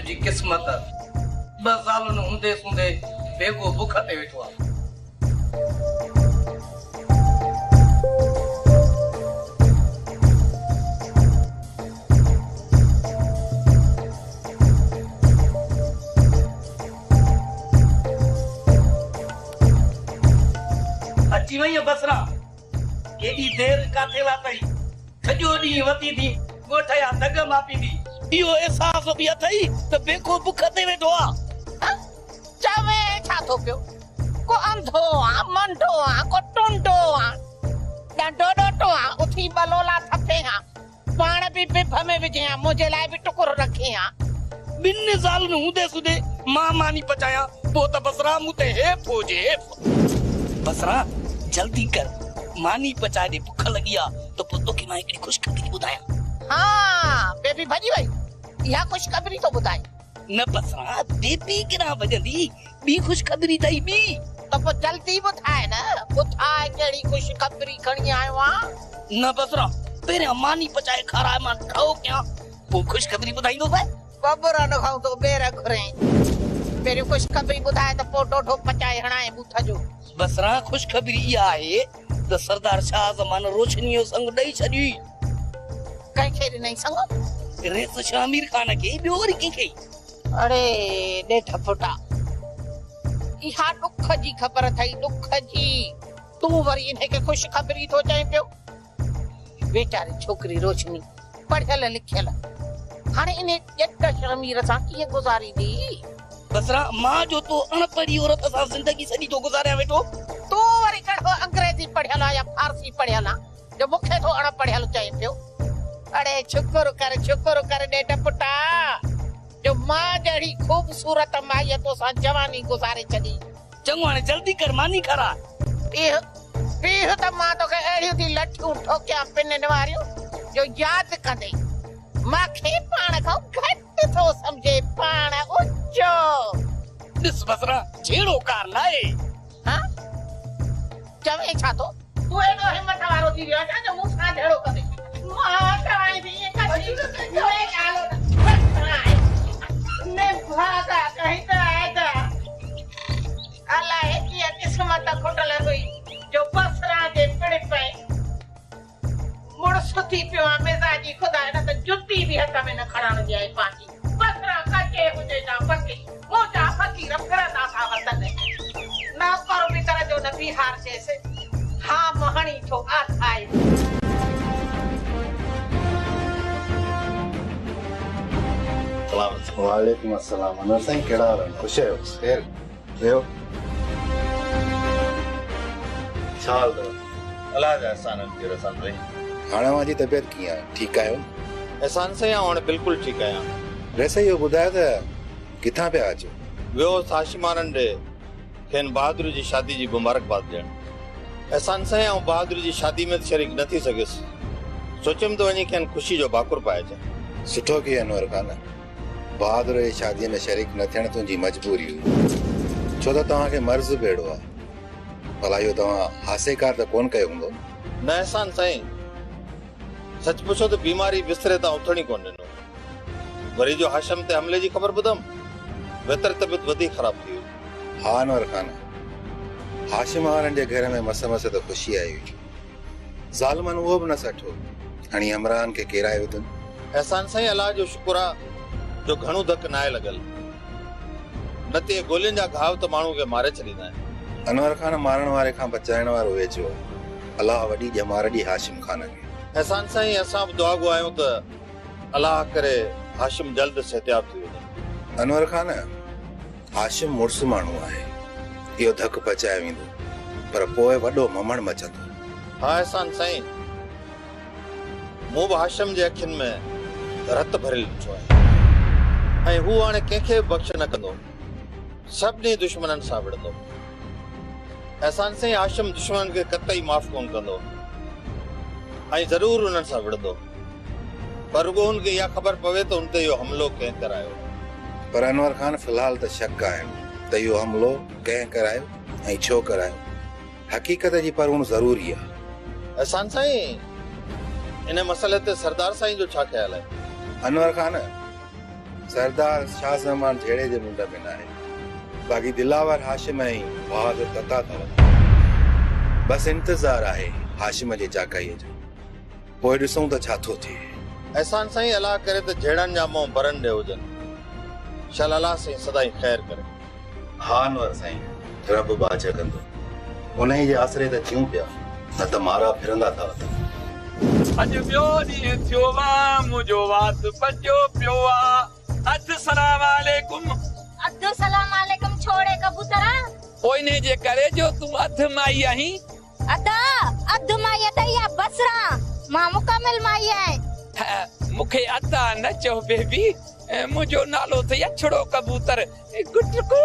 तुझी किस्मत 2 साल हुंदे सुंदे बेगो बुख ते वेठो आ। अची वई बसरा केडी देर काथे लातई सॼो ॾींहुं वती थी ॻोठ या दग मापी दी इहो एहसास बि अथई त बेको बुख ते वेठो आ। चवे छा थो पियो को अंधो आ मंडो आ को टुंडो आ ॾाढो ॾोटो आ उथी बलोला थपे आ पाण बि बिभ में विझे आ मुंहिंजे लाइ बि टुकुर रखे आ। 2 साल हुंदे सुदे मां मानी पचाया पो त बसरा मुते हेफ हो जे बसरा जल्दी कर मानी पचा दे भूख लगी आ तो पुतो की मां एकड़ी खुशखबरी बुधाया। हां बेबी भजी वई या खुशखबरी तो बुधाई न बसरा बेबी किना बजंदी बी खुशखबरी तई बी तो पो जल्दी बुधाए न बुधाए केड़ी खुशखबरी खणी आयो आ। न बसरा पेरे मानी पचाए खारा मां ठो क्या पो खुशखबरी बुधाई दो भाई बबरा न खाऊ तो बेरा खरे पेरे खुशखबरी बुधाए तो पो डोढो पचाए हणाए बूथा जो। बसरा खुशखबरी इहा आहे त सरदार शाह ज़मान रोशनी जो संग ॾेई छॾी कहीं खे नहीं संग रेस शामिर खान के ॿियो वरी कंहिंखे। अरे ॾेठ फुटा इहा दुख जी ख़बर थई दुख जी तू वरी इन्हे के खुशखबरी तो चई पियो। बेचारी छोकरी रोशनी पढ़ियल लिखियल हाणे इन्हे ॼट शमीर सां कीअं गुज़ारी दी। बसरा मां जो तो अनपढ़ी औरत सां जिंदगी सॼी तो गुज़ारिया वेठो तू वरी कहिड़ो अंग्रेजी पढ़ियल या फारसी पढ़ियल जो मूंखे तो अनपढ़ियल चई पियो। अरे शुक्र कर ॾेठ पुटा जो मां जहिड़ी खूबसूरत माईअ तोसां जवानी गुज़ारे छॾी। चङो हाणे जल्दी कर मानी खरा पीह त मां तोखे अहिड़ियूं थी लठियूं ठोकियां पिननि वारियूं जो यादि कंदे मांखे पाण खां घटि थो सम्झे पाण उचो। ॾिस बसरा छेड़ो कार नाहे हां चवे छा तो तू एॾो हिम्मत वारो थी वियो आहे जो मूंसां झेड़ो कंदे मां चवाई थी कढी ओए आलो ने भागा कहीं त आएगा अलाए की किस्मत खोटल हुई जो बसरा जे पिड़ पे मुड़स थी पियो मिजाजी खुदा न त जुती भी हथ में न खणण जाए पाची बसरा काचे हुजे जा पके मोजा फकीर करता सा वतन ना करो भी तरह जो न बिहार जैसे हां महणी तो आथाई। वालेकुम अस्सलाम अनवर साईं केड़ा हाल है खुश है खैर वेहो छाल दो अल्लाह जा एहसान के रसन रे हाणे माजी तबियत किया ठीक आयो एहसान से हाणे बिल्कुल ठीक आया वैसे यो बुधाया था किथा पे आज वो साशिमारन दे खेन बहादुर जी शादी जी मुबारकबाद देन एहसान से हां बहादुर जी शादी में शरीक न थी सकेस सोचम तो वनी खेन खुशी जो बाकुर पाए जा सुठो की अनवर खान बहादुर जी शादी में शरीक न थियण तुंहिंजी मजबूरी हुई छो त तव्हांखे मर्ज़ बेड़ो आहे भला इहो तव्हां हासेकार त कोन कयो हूंदो न एहसान साईं सच पुछो तो बीमारी बिस्तरे तां उथणी कोन ॾिनो वरी जो हाशम ते हमले जी ख़बर ॿुधम वेतर तबियत वधीक ख़राब थी हुई। हा अनवर खान हाशिम वारनि जे घर में मस मस त ख़ुशी आई हुई ज़ालिमनि उहो बि न सठो हणी इमरान खे केराए विधुनि। एहसान साईं अल्लाह जो शुक्र आहे जो घणो धक नाहे लॻल न ते गोलियुनि जा घाव त माण्हू खे मारे छॾींदा आहिनि। अनवर खान मारण वारे खां बचाइण वारो वेझो अल्लाह वॾी ॼमार ॾी हाशिम खान खे। एहसान साईं असां बि दुआ घुरायूं त अल्लाह करे हाशिम जल्द सेहतियाब थी वञे। अनवर खान हाशिम मुड़ुस माण्हू आहे इहो धक पचाए वेंदो पर पोइ वॾो ममण मचंदो। हा एहसान साईं मूं बि हाशिम जे अखियुनि में रत भरियल ॾिठो आहे ऐं हू हाणे कंहिंखे बख़्श न कंदो सभिनी दुश्मननि सां विढ़ंदो। एहसान साईं हाशिम दुश्मन खे कतई माफ़ कोन कंदो ऐं ज़रूर उन्हनि सां विढ़ंदो पर रुगो हुनखे इहा ख़बर पवे त हुन ते इहो हमलो कंहिं करायो। पर अनवर खान फ़िलहाल त शक आहिनि त इहो हमलो कंहिं करायो ऐं छो करायो हक़ीक़त जी परवण ज़रूरी आहे। एहसान साईं इन मसइले ते सरदार साईं जो छा ख़्याल आहे? अनवर खान सरदार शाह जमान झेड़े जे मुंड में ना है, बाकी दिलावर हाशिम ऐं बहादुर तता अथव। बस इंतजार आहे हाशिम जे चाकाईअ जो, पोइ ॾिसूं त छा थो थिए। एहसान साईं अलाह करे त झेड़नि जा मुंहुं भरनि ॾे हुजनि। शल अलाह साईं सदाई ख़ैर करे। हाँ अनवर साईं, रब बाच कंदो। उन्हीं जे आसरे त थियूं पिया, न त मारा फिरंदा था वञनि। अॼु ॿियो ॾींहुं थियो आहे, मुंहिंजो वात बचियो पियो आहे। अधु सलाम वालेकुम। अधु सलाम वालेकुम छोड़े कबूतरा। पोइने जे करे जो तूं अधु माई आहीं। अधु माई त या बसरा, मां मुकमिल माई आहियां। मूंखे अदा न चओ बेबी, मुंहिंजो नालो त अछड़ो कबूतर गुटको।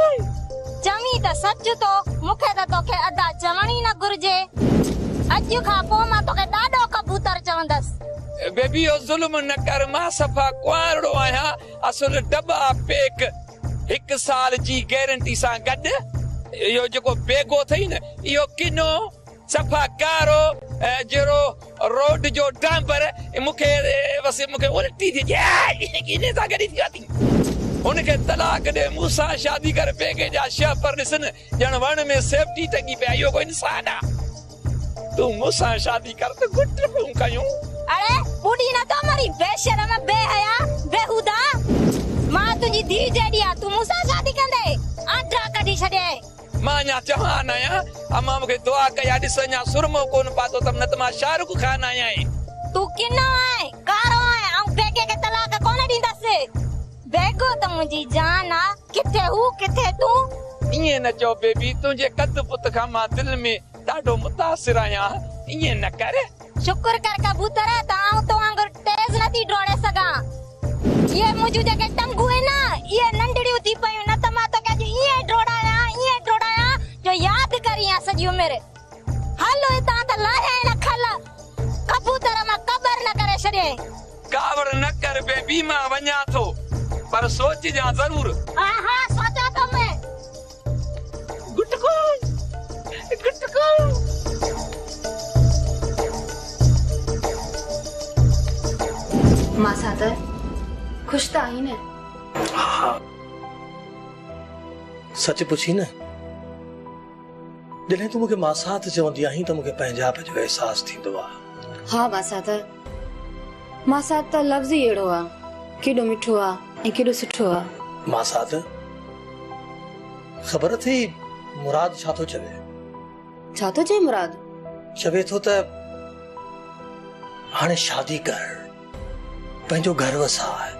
चमी त सच तो, मूंखे त तोखे अदा चवण ई न घुर्जे। अॼु खां पोइ मां तोखे ॾाढो कबूतर चवंदसि। बेबी ओ ज़ुल्म न कर, मां सफ़ा कुआंरो आहियां। असुल डब्बा पेक 1 साल जी गारंटी सां गॾु। इहो जेको बेगो थई न, इहो किनो सफ़ा कारो जहिड़ो रोड जो डांबर। मूंखे उल्टी थी इने सां गॾु थी आती। हुनखे तलाक ॾे, मूंसां शादी कर। बेगे जा शह पर ॾिसन ॼण वण में सेफ्टी टंगी पिया। इहो कोई इंसान आहे? तूं मूंसां शादी कर त गुट पियूं कयूं। अरे बूढ़ी न तो मरी, बेशरम बेहया बेहुदा। मां तुंहिंजी धीउ जहिड़ी आहे, तूं मूंसां शादी कंदे? आंटा कढी छॾे। मां अञा जवान आहियां। अम्मा मूंखे दुआ कया, ॾिस अञा सुरमो कोन पातो अथमि, न त मां शाहरुख खान आहियां। तूं किनो आहे, कारो आहे, ऐं बेगे खे तलाक कोन ॾींदसि। बेगो त मुंहिंजी जान आहे, किथे हू किथे तूं। ईअं न चओ बेबी, तुंहिंजे कद पुत खां मां दिलि में ॾाढो मुतासिर आहियां। ईअं न कर। शुक्र कर कबूतर, त आऊं तो वांगुरु तेज़ नथी डोड़े सघां। ये मुंहिंजूं जेके टंगूं आहिनि न, इहे नंढड़ियूं थी पयूं, न त मां तोखे अॼु ईअं डोड़ायां जो यादि करीं सॼी उमिरि। हलो हितां त लाहे न खल, कबूतर मां क़बर न करे छॾे। कावड़ न कर बेबी, मां वञा थो, पर सोच जा ज़रूर। हा हा सोचा तो मैं। गुटको गुटको। मां साथ खुश त आई न? हाँ सच पुछी न, जॾहिं तूं मूंखे मासात चवंदी आहीं त मूंखे पंहिंजाप जो एहसास थींदो आहे। हाँ मासात त लफ़्ज़ ई अहिड़ो आहे, केॾो मिठो आहे ऐं केॾो सुठो आहे। मासात ख़बर थी मुराद छा थो चवे? छा थो चए मुराद? चवे थो त हाणे शादी कर, पंहिंजो घर वसाए।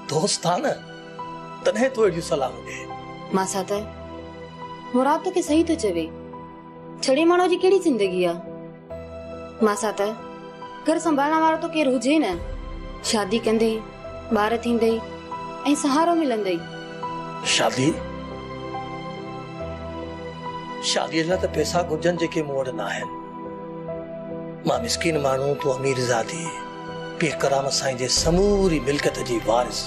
दोस्त आहे न, तॾहिं तो अहिड़ियूं सलाह ॾे। मासात मुराद तोखे सही थो चवे। छड़े माण्हू जी कहिड़ी ज़िंदगी आहे? मासात घर संभालण वारो तो केरु हुजे न, शादी कंदे, ॿार थींदे ऐं सहारो मिलंदे। शादीअ लाइ त पैसा घुर्जनि जेके मूं वटि न आहिनि। मां मिस्किन माण्हू, तूं अमीर ज़ादी, पीर करामत साईं जे समूरी मिल्कियत जी वारिस।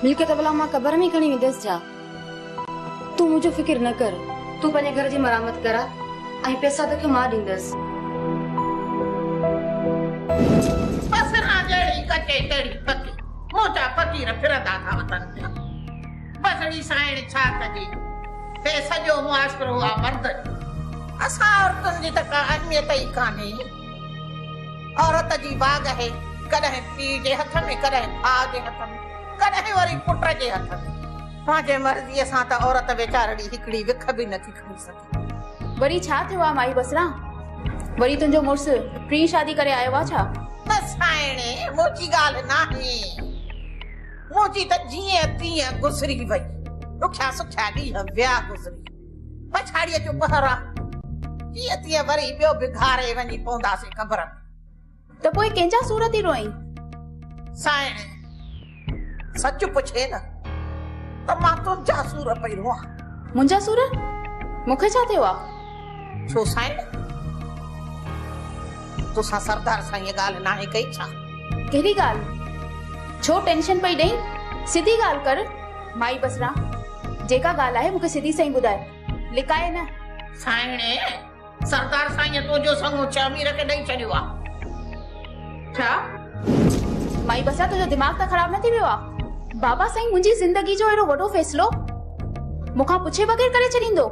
मिल्कियत भला मां क़बर में खणी वेंदसि छा? तूं मुंहिंजो फिक्र न कर, तूं पंहिंजे घर जी मरामत करा ऐं पैसा तोखे मां ॾींदसि। बसरा जड़ी कटे तड़ी पकी, मोटा फकीर फिरंदा था वतन ते। बसड़ी साइण छा कजे, हे सॼो मुआशरो आहे मर्द। असां औरतुनि जी त का अहमियत ई कान्हे। औरत जी बाग आहे, कॾहिं पीउ जे हथ में, कॾहिं भाउ जे हथ में, कॾहिं वरी पुट जे हथ में। पंहिंजे मर्ज़ीअ सां त औरत वेचारड़ी हिकिड़ी विख बि नथी खणी सघे। वरी छा थियो आहे माई बसरा? वरी तुंहिंजो मुड़ुसु टी शादी करे आयो आहे छा? न साइणे, मुंहिंजी ॻाल्हि नाहे। मुंहिंजी त जीअं तीअं गुज़री वई, ॾुखिया सुखिया ॾींहं विया गुज़री। पछाड़ीअ जो पहर आहे, जीअं तीअं वरी ॿियो बि घारे वञी पवंदासीं क़बर में। त पोइ कंहिंजा सूर थी रोईं? साइणे सच पुछे न त मां तुंहिंजा सूर पई रोआं। मुंहिंजा सूर? मूंखे छा थियो आहे? छो साइणे, तोसां सरदार सां इहा ॻाल्हि नाहे कई छा? कहिड़ी ॻाल्हि? छो टेंशन पई ॾेई? सिधी ॻाल्हि कर माई बसरा, जेका ॻाल्हि आहे मूंखे सिधी सही ॿुधाए, लिकाए न। साइणे सरदार साईं तुंहिंजो संगो अमीर खे ॾेई छॾियो आहे। छा? माई बसरा तुंहिंजो दिमाग़ त ख़राब न थी वियो आहे? बाबा साईं मुंहिंजी ज़िंदगी जो एॾो वॾो फ़ैसिलो मूंखां पुछे बग़ैर करे छॾींदो?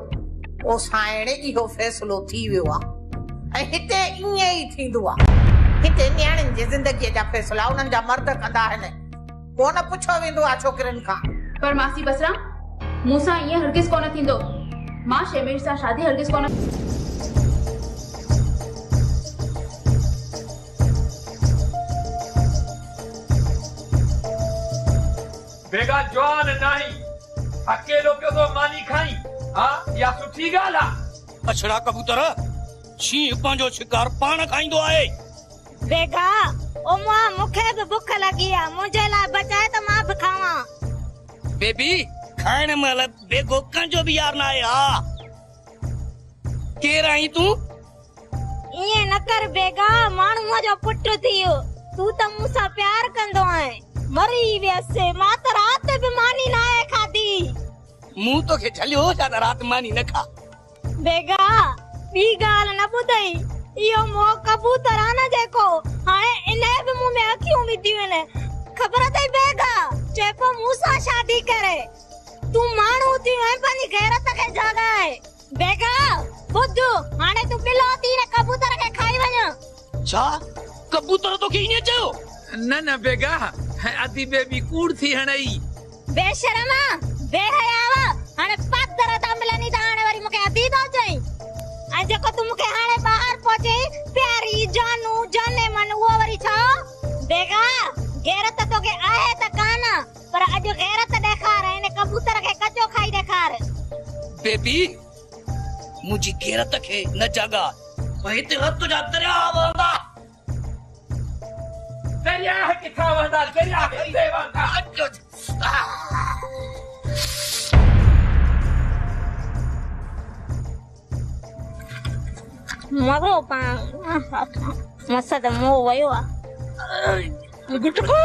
ओ साइण इहो फ़ैसिलो थी वियो आहे ऐं हिते ईअं ई थींदो आहे। हिते नियाणियुनि जी ज़िंदगीअ जा फ़ैसिला उन्हनि जा मर्द कंदा आहिनि, कोन पुछो वेंदो आहे छोकिरियुनि खां। पर मासी बसरा मूंसां ईअं हरगिज़ कोन थींदो। मां शेमीर सां शादी हरगिज़ कोन। बेगा जवान नहीं अकेलो पियो तो मानी खाई। हाँ या सुठी ॻाल्हि आहे। अछड़ा कबूतर शींह पंहिंजो शिकार पाण खाईंदो आहे। बेगा ओ मां मूंखे बि बुख लगी आहे, मुंहिंजे लाइ बचाए त मां बि खावां। बेबी खाइण महिल बेगो कंहिंजो बि यार न आहे। हा केर आई तूं? ईअं न कर बेगा, माण्हूअ जो पुटु थियो, तूं त मूंसां प्यार कंदो आहे। मरी वियसि, मां त राति बि मानी न आहे खाधी। मूं तोखे झलियो छा त राति मानी न खा? बेगा ॿी ॻाल्हि न ॿुधई, इहो मोह कबूतर आहे न जेको, हाणे इन बि मूं में अखियूं विधियूं आहिनि। ख़बर अथई बेगा, चए पियो मूंसां शादी करे। तूं माण्हू थी ऐं पंहिंजी गैरत खे जाॻाए। बेगा ॿुध, हाणे तूं बिलो थी न कबूतर खे खाई वञ। छा कबूतर तोखे ईअं चयो? न बेगा अदी बेबी कूड़ थी हणई। बेशर्मा बेहयावा, हाणे पादर था मिलनी त हाणे वरी मूंखे अदी थो चई। ऐं जेको तूं मूंखे हाणे ॿाहिरि पहुचे प्यारी जानू जाने मन, उहो वरी छा? बेगा गैरत तोखे आहे त कान, पर अॼु गैरत ॾेखार, हिन कबूतर खे कचो खाई ॾेखार। बेबी मुंहिंजी गैरत खे न जागा, हिते हथ जा दरिया वहंदा। दरिया किथां वहंदा? दरिया हिते वहंदा। मरो पाण मस त मोह वयो आहे। गुटको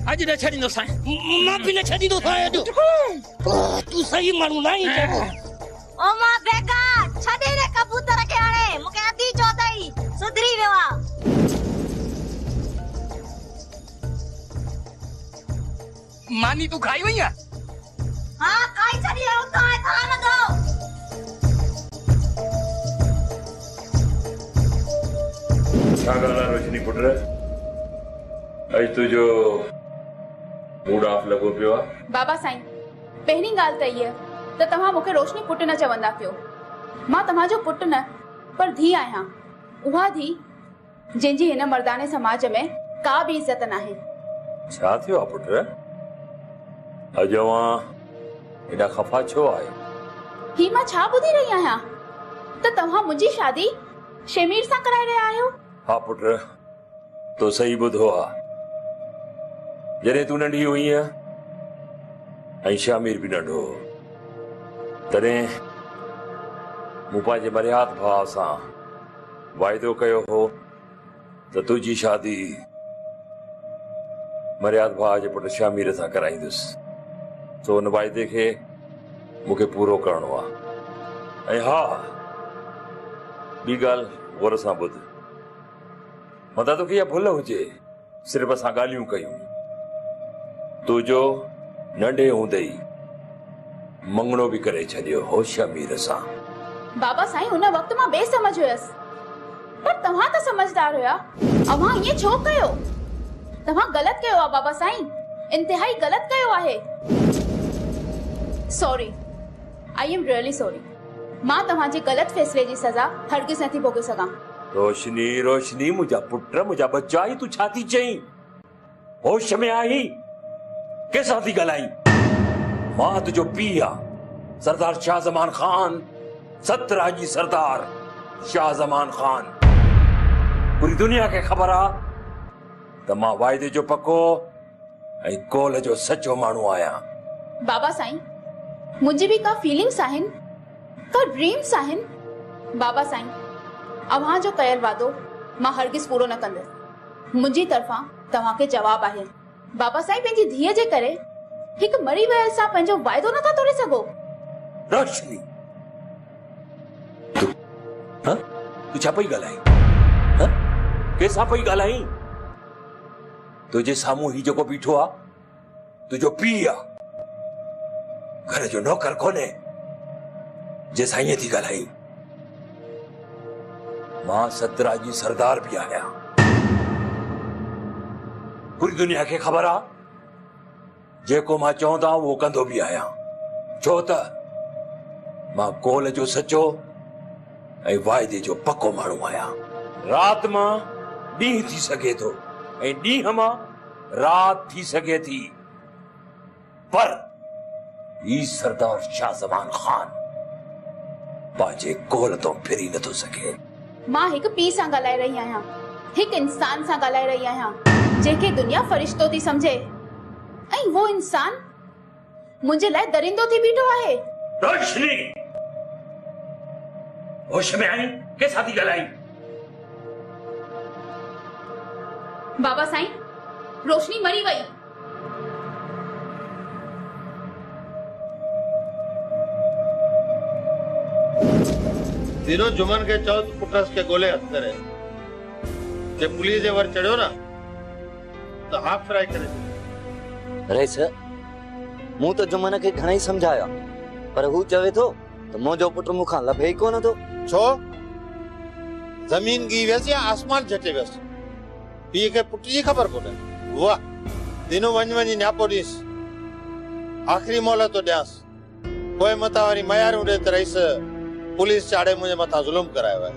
अॼु न छॾींदो साईं। मां बि न छॾींदो साईं अॼु। तूं सही माण्हू न आहीं। ओ मां बेगा छॾे रे कबूतर खे, हाणे मूंखे अदी चो अथई, सुधरी वियो आहे। मानी तूं खाई वई आहे? हाँ खाई छॾी आहे, उतां आहे खा न दो। छा ॻाल्हि आहे रोशनी पुट, अॼु तुंहिंजो मूड ऑफ लॻो पियो आहे? बाबा साईं पहिरीं ॻाल्हि त इहा त तव्हां मूंखे रोशनी पुटु न चवंदा कयो। मां तव्हांजो पुटु न पर धीउ आहियां, उहा धीउ जंहिंजी हिन मर्दाने समाज में का बि इज़त नाहे। छा थियो आहे पुट? अॼु अवां हेॾा ख़फ़ा छो आहे? ही मां छा ॿुधी रही आहियां त तव्हां मुंहिंजी शादी शेमीर सां कराए रहिया आहियो? हा पुट, तो सही ॿुधो आहे। जॾहिं तूं नंढी हुई ऐं शामीर बि नंढो हो, तॾहिं मूं पंहिंजे मर्याद भाउ सां वाइदो कयो हो त तुंहिंजी शादी मर्याद भाउ जे पुट शामीर सां कराईंदुसि। तो उन वाइदे खे मूंखे पूरो करणो आहे। ऐं हा, ॿी ॻाल्हि गौर सां ॿुध, मता तोखे इहा भुल हुजे सिर्फ़ असां ॻाल्हियूं कयूं। तुंहिंजो नंढे हूंदे ई मंगणो बि करे छॾियो हो शामीर सां। बाबा साईं उन वक़्तु मां बेसमझ हुयसि, पर तव्हां त समझदार हुया। अव्हां ईअं छो कयो? तव्हां ग़लति कयो आहे बाबा साईं, इंतिहाई ग़लति कयो आहे। Sorry, I am really sorry. मां तव्हांजे ग़लति फ़ैसिले जी सज़ा हरगिज़ नथी भोगे सघां। रोशनी रोशनी मुंहिंजा पुट मुंहिंजा बच्चा, तूं छा थी चईं? होश में आई? कंहिंसां थी ॻाल्हाईं? मां तुंहिंजो पीउ आहियां, सरदार शाहज़मान खान, सतराजी सरदार शाहज़मान खान। पूरी दुनिया खे ख़बर आहे त मां वाइदे जो पको ऐं कौल जो सचो माण्हू आहियां। बाबा साईं मुंहिंजी बि का फीलिंग्स आहिनि, का ड्रीम्स आहिनि। बाबा साईं अव्हां जो कयल वादो मां हरगिज़ पूरो न कंदसि। मुंहिंजी तरफ़ां तव्हांखे जवाब आहे। बाबा साईं पंहिंजी धीअ जे करे हिकु मरी वियल सां पंहिंजो वाइदो नथा तोड़े सघो। रोशनी तू छा पई ॻाल्हाई? कंहिंसां पई ॻाल्हाई? तुंहिंजे साम्हूं ही जेको बीठो आहे तुंहिंजो पीउ आहे, घर जो नौकर कोन्हे जंहिंसां ईअं थी ॻाल्हाई। मां सतराजी सरदार बि आहियां, पूरी दुनिया खे ख़बर आहे जेको मां चवंदा उहो कंदो बि आहियां, छो त मां कोल जो सचो ऐं वाइदे जो पको माण्हू आहियां। रात मां ॾींहुं थी सघे थो ऐं ॾींहं मां रात थी सघे थी, पर ही सरदार शाहज़मान खान पंहिंजे कोल तो फिरी नथो सघे। मां हिकु पीउ सां ॻाल्हाए रही आहियां, हिकु इंसान सां ॻाल्हाए रही आहियां जंहिंखे दुनिया फरिश्तो थी समझे, ऐं वो इंसान मुंहिंजे लाइ दरिंदो थी बीठो आहे। रोशनी, होश में आई? कंहिंसां थी ॻाल्हाई? बाबा साईं, रोशनी मरी वई। दिनो जुमन के चौ पुटस के गोले हथ करे जे पुलिस जे वर चढ़ियो ना तो हाफ फ्राई करे। अरे सर, मूं तो जुमन के घणई समझाया, पर हू चवे थो तो मुंहिंजो पुट मूंखां लभे ई कोन थो। छो? जमीन गी वैसे या आसमान झटे वैसे पीए के पुट जी खबर कोने। वाह, दिनो वञ वञ न्यापो ॾीस, आखिरी मोहलत तो ॾियास, कोई मता वारी मयार उड़े त रईस पुलिस चाड़े मुझे मथा जुल्म करायो है।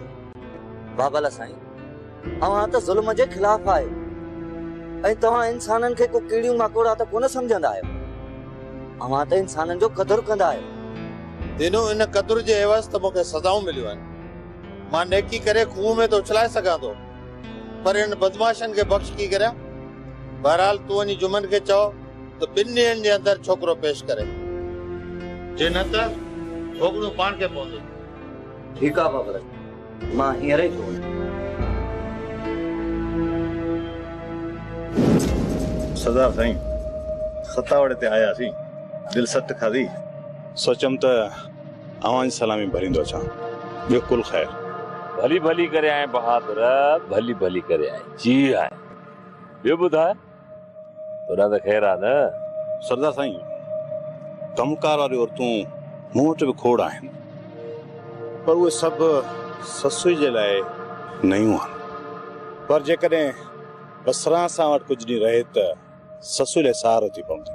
बाबा साईं, अवां तो जुल्म जे खिलाफ आयो, ऐं तव्हां इंसानन खे को कीड़ियूं मकोड़ा त कोन समझंदा आहियो। अवां त इंसानन जो कदर कंदा आहियो। दिनो इन कदर जे एवज़ त मूंखे सज़ाऊं मिलियूं आहिनि। मां नेकी करे खूह में तो उछलाए सघां थो, पर इन बदमाशन के बख्श की करियां। बहरहाल तू वञी जुमन खे चओ तो 2 ॾींहंनि जे अंदर छोकरो पेश करे, जे न त छोकरो पाण के पवंदो। ठीक आहे बाबा, मां हींअर ई थो वञां। सरदार साईं, सतावड़े ते आयासीं, दिल सट खाधी, सोचम त अवां जी सलामी भरींदो अचां। ॿियो कुल ख़ैर। भली भली करे आए बहादुर, भली भली करे आए जी आए। ॿियो ॿुधाए, तुंहिंजा त ख़ैर आहे न? सरदार साईं, कमकार वारी औरतूं मूं वटि बि खोड़ आहिनि, पर उहे सभु ससुई जे लाइ नयूं आहिनि। पर जेकॾहिं बसरा सां वटि कुझु ॾींहुं रहे त ससु लाइ सहारो थी पवंदो।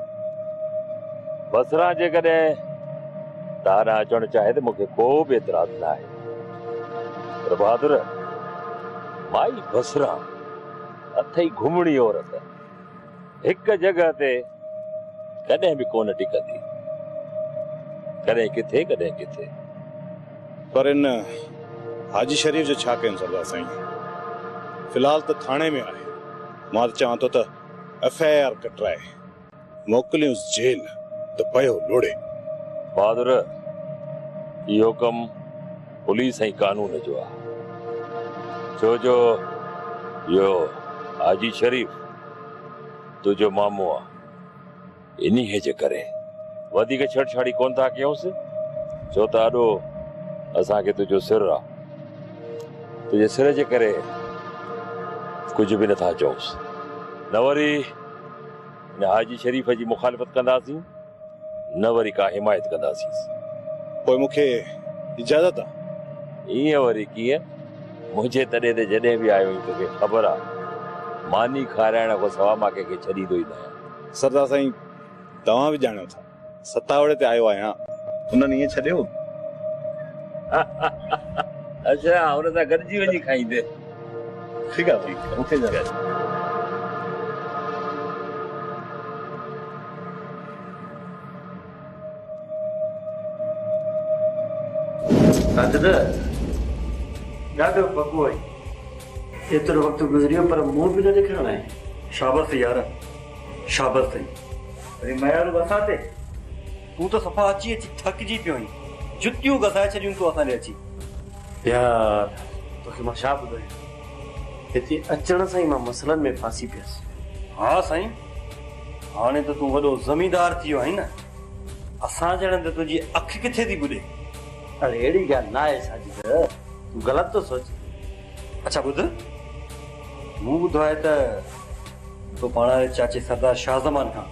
बसरा जेकॾहिं तारा अचणु चाहे त मूंखे को बि एतिराज़ न आहे, पर बहादुर, माई बसरा अथई घुमणी औरत, हिकु जॻह ते कॾहिं बि कोन टिकंदी, कॾहिं किथे कॾहिं किथे। पर इन हाजी शरीफ़ जो छा कयूं सरदार साईं? फिलहाल त थाणे में आहे, मां त चवां थो त FIR कटराए मोकिलियूंसि जेल त पयो लोड़े। बहादुर, इहो कमु पुलिस ऐं कानून जो आहे, छो जो इहो हाजी शरीफ़ तुंहिंजो मामो आहे, इन्हीअ जे करे वधीक छेड़छाड़ी कोन था कयूंसि, छो त ॾाढो असांखे तुंहिंजो सिर आहे, तुंहिंजे सिर जे करे कुझु बि नथा चऊंसि। न वरी न हाजी शरीफ़ जी मुखालिफ़त कंदासीं, न वरी का हिमायत कंदासीं। पोइ मूंखे इजाज़त आहे? ईअं वरी कीअं? मुंहिंजे तॾहिं ते जॾहिं बि आयो आहीं तोखे ख़बर आहे, मानी खाराइण खां सवाइ मां कंहिंखे छॾींदो ई न आहियां। सरदार साईं, तव्हां बि ॼाणो था, सतावड़े ते आयो आहियां, उन्हनि ईअं छॾियो? अच्छा, हुन सां गॾिजी वञी खाईंदे। ठीकु आहे, ठीकु आहे, मूंखे ॼाणो। ॾाढो पको आई, एतिरो वक़्तु गुज़रियो पर मूं बि न ॾेखारणा आहे। शाबस यार, शाबस अथई। वरी मयारू असां ते, तूं त सफ़ा अची अची थकिजी पियो आहीं, जुतियूं घसाए छॾियूं तूं असां ॾे अची। यार, तोखे मां छा ॿुधायां, हिते अचण सां ई मां मसइलनि में फासी पियसि। हा साईं, हाणे त तूं वॾो ज़मींदार थी वियो आहीं न, असां ॼणनि त तुंहिंजी अखि किथे थी ॿुधे। अरे अहिड़ी ॻाल्हि न आहे साजिद, तूं ग़लति थो सोच। अच्छा ॿुध, मूं ॿुधो आहे त तो पाण चाचे सरदार शाहज़मान खां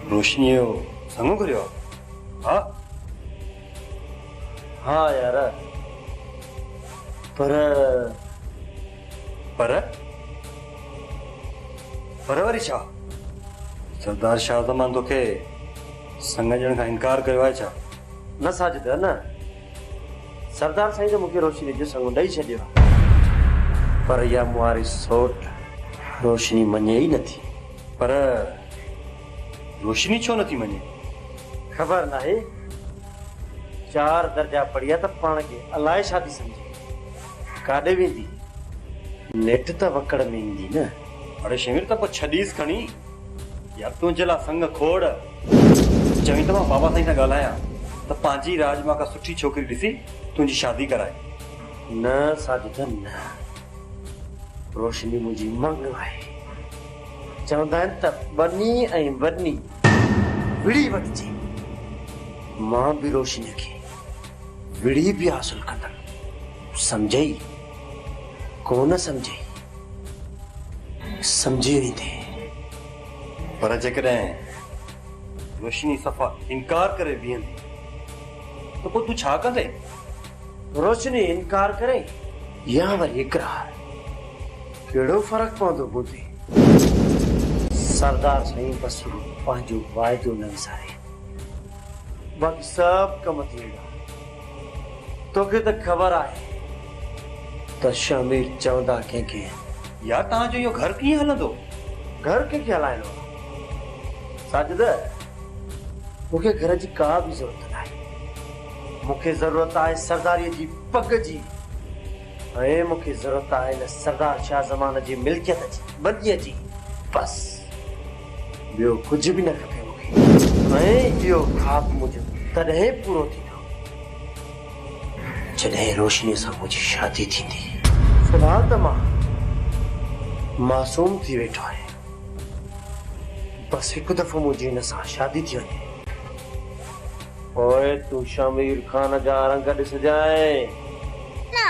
रोशनीअ जो संग करियो आहे। हा हाँ यार, पर पर पर वरी छा? सरदार शाहज़मान तोखे संग ॾियण खां इनकार कयो आहे छा? न साजिद न, सरदार साईं जो मूंखे रोशनी जो संग ॾेई छॾियो आहे, पर इहा मुआरी सोट रोशनी मञे ई नथी। पर रोशनी छो नथी मञे? ख़बर नाहे, 4 दर्जा पढ़िया त पाण खे अलाए छा थी सम्झे। काॾे वेंदी? नेट त वकड़ में ईंदी न। अरे शिविर त पोइ छॾीस खणी, या तुंहिंजे लाइ संग खोड़ चवी त मां बाबा साईं सां ॻाल्हायां त पंहिंजी राज मां का सुठी छोकिरी ॾिसी तुंहिंजी शादी कराए। न साजिद न, रोशनी मुंहिंजी मंग आहे। चवंदा आहिनि त बनी ऐं बनी विड़ी वठिजे। मां बि रोशनी खे विड़ी बि हासिल कंदमि। सम्झई कोन सम्झई? सम्झी वेंदे। पर जेकॾहिं रोशनी सफ़ा इनकार करे बीहंदी त पोइ तूं छा कंदे? रोशनी इनकार करे या वरी इकरार, कहिड़ो फर्क़ु पवंदो ॿुधी? सरदार साईं बसि पंहिंजो वाइदो न विसारे, बाक़ी सभु कम थी वेंदा। तोखे त ख़बर आहे त शमीर चवंदा कंहिंखे। यार तव्हांजो इहो घर कीअं हलंदो? घर कंहिंखे हलाइणो आहे? साजिद, मूंखे घर जी का बि ज़रूरत न आहे। मूंखे ज़रूरत आहे सरदारीअ जी पग जी, ऐं मूंखे ज़रूरत आहे न सरदार शाह ज़मान जी मिल्कियत जी, बदीअ जी। बस ॿियो कुझु बि न खपे मूंखे। ऐं इहो ख़्वाब मुंहिंजो तॾहिं पूरो थींदो जॾहिं रोशनीअ सां मुंहिंजी शादी थींदी। फ़िलहाल त मां मासूम थी वेठो आहियां। बसि हिकु दफ़ो मुंहिंजी हिन सां शादी थी वञे, पोइ तूं शमीर खान जा रंग ॾिसजांइ।